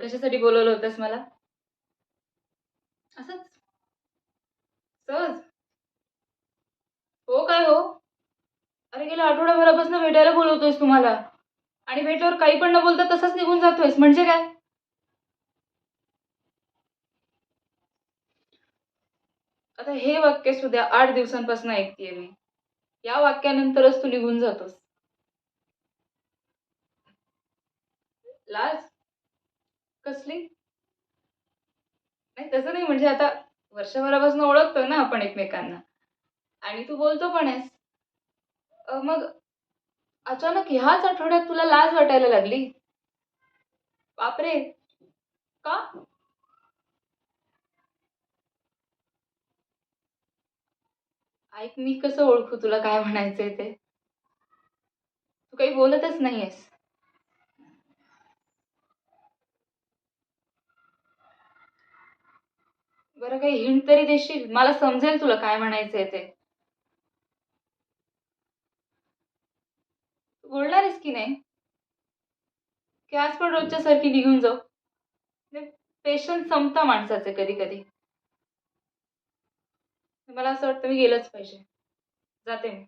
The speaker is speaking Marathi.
कशासाठी बोलवलं होतंस मला? असंच सहज? हो काय हो? अरे गेल्या आठवड्याभरापासून भेटायला बोलवतोयस तू मला आणि भेटल्यावर काही पण न बोलता तसाच निघून जातोयस म्हणजे काय? आता हे वाक्य सुद्धा 8 दिवसांपासून ऐकतेय मी. या वाक्यानंतरच तू निघून जातोस. लाज? कसली? नाही तसं नाही म्हणजे आता वर्षभरापासून ओळखतोय ना आपण एकमेकांना आणि तू बोलतो पण आहेस. मग अचानक ह्याच आठवड्यात तुला लाज वाटायला लागली? बापरे! का? ऐक मी कसं ओळखू तुला काय म्हणायचंय ते? तू काही बोलतच नाहीयेस. बरं काही हिंट तरी देशील? मला समजेल तुला काय म्हणायचंय ते. तू बोलणार आहेस की नाही? की आज पण रोजच्यासारखी निघून जाऊ? पेशन्स संपता माणसाचे कधी-कधी. मला असं वाटतं मी गेलंच पाहिजे. जाते मी.